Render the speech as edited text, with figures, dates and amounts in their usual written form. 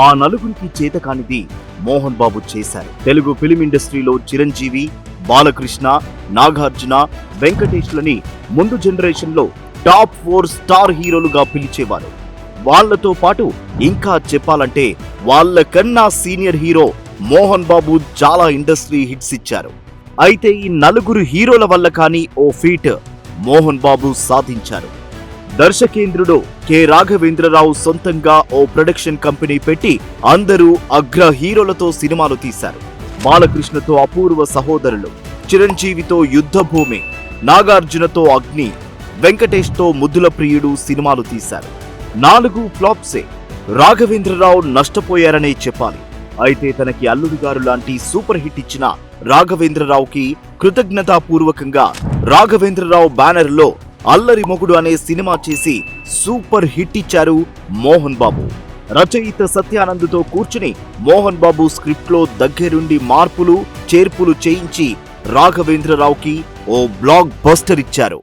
ఆ నలుగురికి చేతకానిది మోహన్ బాబు చేశారు. తెలుగు ఫిలిం ఇండస్ట్రీలో చిరంజీవి, బాలకృష్ణ, నాగార్జున, వెంకటేష్లని ముందు జనరేషన్ లో టాప్ 4 స్టార్ హీరోలుగా పిలిచేవారు. వాళ్లతో పాటు ఇంకా చెప్పాలంటే వాళ్ళకన్నా సీనియర్ హీరో మోహన్ బాబు చాలా ఇండస్ట్రీ హిట్స్ ఇచ్చారు. అయితే ఈ నలుగురు హీరోల వల్ల కానీ ఓ ఫీట్ మోహన్ బాబు సాధించారు. దర్శకేంద్రుడు కె రాఘవేంద్రరావు సొంతంగా ఓ ప్రొడక్షన్ కంపెనీ పెట్టి అందరూ అగ్ర హీరోలతో సినిమాలు తీశారు. బాలకృష్ణతో అపూర్వ సహోదరులు, చిరంజీవితో యుద్ధభూమి, నాగార్జునతో అగ్ని, వెంకటేష్తో ముద్దుల ప్రియుడు సినిమాలు తీశారు. 4 ఫ్లాప్సే. రాఘవేంద్రరావు నష్టపోయారనే చెప్పాలి. అయితే తనకి అల్లుడు గారు లాంటి సూపర్ హిట్ ఇచ్చిన రాఘవేంద్రరావుకి కృతజ్ఞతాపూర్వకంగా రాఘవేంద్రరావు బ్యానర్ లో అల్లరి మొగుడు అనే సినిమా చేసి సూపర్ హిట్ ఇచ్చారు మోహన్ బాబు. రచయిత సత్యానంద్తో కూర్చుని మోహన్ బాబు స్క్రిప్ట్ లో దగ్గరుండి మార్పులు చేర్పులు చేయించి రాఘవేంద్రరావుకి ఓ బ్లాక్ బస్టర్ ఇచ్చారు.